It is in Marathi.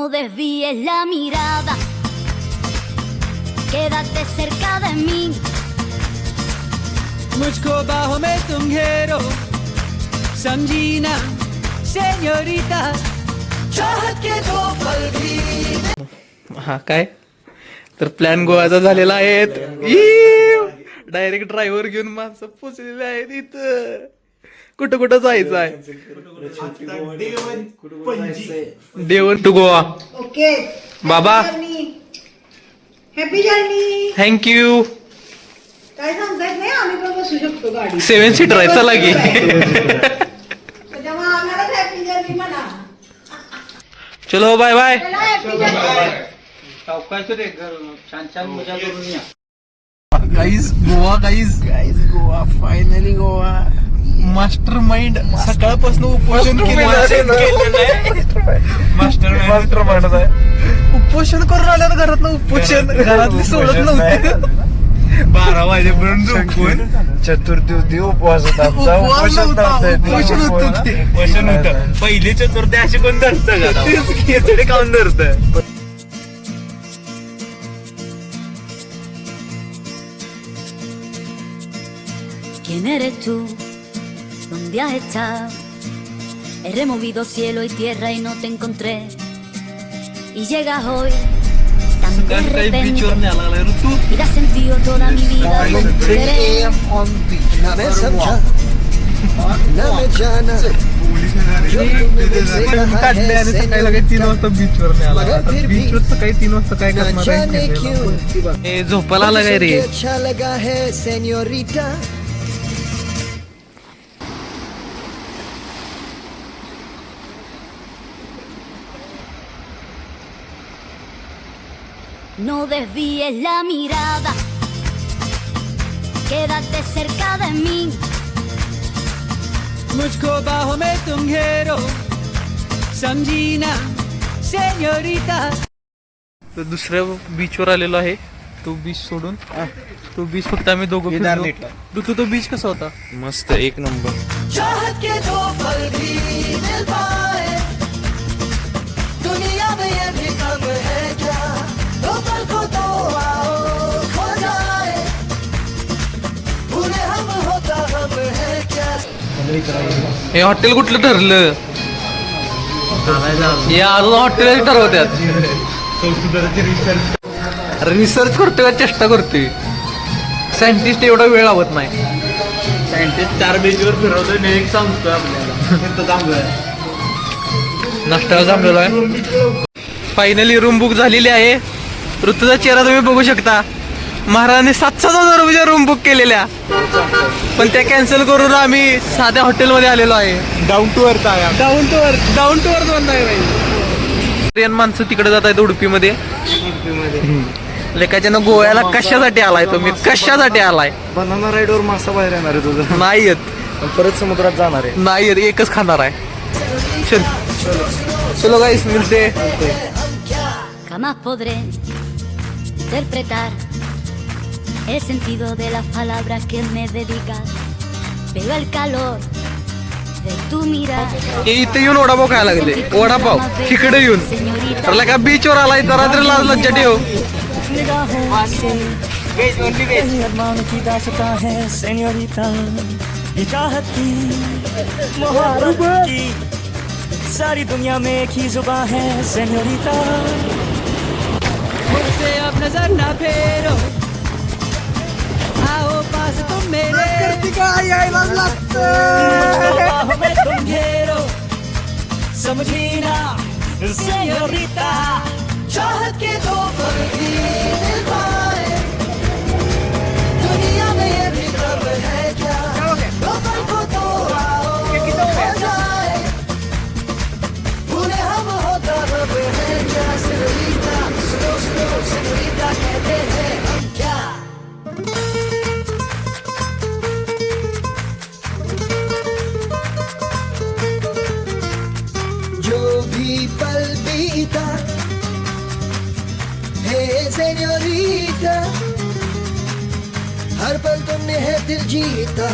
No desvíes la mirada, quédate cerca de mí. मुझको बाहों में तुम घेरो, समझी ना सेñorita, चाहत के दो पल भी. हा काय तर प्लॅन गोवाचा झालेला आहे. डायरेक्ट ड्रायव्हर घेऊन माणसं पोचलेले आहेत इथं. कुठं कुठं जायचं आहे. डेवन टू गोवा. ओके बाबा हॅपी जर्नी. थँक्यू. काय सांगतायत नाही आम्ही पण बसू शकतो गाडी. 7 सीटर आहे चला की. त्याच्यामुळे आम्हाला हॅपी जर्नी म्हणा. चलो bye bye. Happy journey. Guys Goa finally Goa. Master mind सकाळपासून उपोषण मास्टर माइंड उपोषण करून आल्यानं घरातलं उपोषण घरातली सोडत नव्हती. 12 वाजेपर्यंत झोपून चतुर्थी उपवास होता. उपोषण होतं. पहिली चतुर्थी अशी कोण धरत काऊन धरत. ¿Quién eres tú? ¿Dónde has estado? He removido cielo y tierra y no te encontré. Y llegas hoy tan de repente. Y das sentido toda mi vida. Con tu querer. काढले आणि सकाळी काही 3 वाजता बीचवर आला. बीचवर सकाळी 3 वाजता काय करणार. झोपायला आला काय रे. No desvíes la mirada, quédate cerca de mí. मुझको बाहों में तुम घेरो, समझी ना सेñorita. तर दुसऱ्या बीचवर आलेलो आहे. तो बीच सोडून तो बीच फक्त आम्ही दोघं फिरलो. तो बीच कसा होता. मस्त एक नंबर. चाहत के दो पल भी मिल पाए, दुनिया में ये भी कम है क्या, दो पल को तो आओ खो जाए, भूले हम होता हम है क्या. हे हॉटेल कुठलं ठरलं. हे अजून हॉटेल ठरवत्यात. रिसर्च करतोय का चेष्टा करतोय. सायंटिस्ट एवढा वेळ लावत नाही. सायंटिस्ट 4 बीचवर फिरवतो एक सांगतोय आपल्याला. नाश्त्याला जमलेलो आहे. फायनली रूम बुक झालेली आहे. ऋतूचा चेहरा तुम्ही बघू शकता. महाराजांनी 7,000 रुपयाच्या रूम बुक केलेल्या, पण त्या कॅन्सल करून आम्ही साध्या हॉटेलमध्ये आलेलो आहे. डाऊन टू अर्थ आहे. डाऊन टू अर्थ नाही. माणसं तिकडे जात आहेत उडुपीमध्ये. लेकाच्यानं गोव्याला कशासाठी आलाय तुम्ही. कशासाठी आलाय. बनाना राईडवर मासा बाहेर येणार आहे तुझं. नाही येत. परत समुद्रात जाणार आहे. नाही येत. एकच खाणार आहे. चलो गाइस मिलते. Jamás podré interpretar el sentido de las palabras que me dedicas, pero el calor de tu mirada. इथे येऊन वडापाव खायला लागले. वडापाव तिकडे येऊन तर का बीचवर आलाय तर रात्री लाज लज्जा ठेव. अरमान की दास्तां है सेñorita, ये चाहत की मोहब्बत की सारी दुनिया में एक ही जुबान है सेñorita. मुझसे अब नजर ना फेरो, आओ पास तुम मेरे. बाहों में तुम घेरो, समझी ना सेñorita, चाहत के दो पल भी मिल पाए, दुनिया में ये भी कम है क्या, दो पल को तो आओ खो जाए, भूले हम होता रब है क्या. सेñorita, स्लो स्लो सेñorita कहते हैं हम क्या. जो भी पल बीता है सेñorita, हर पल तुमने है दिल जीता.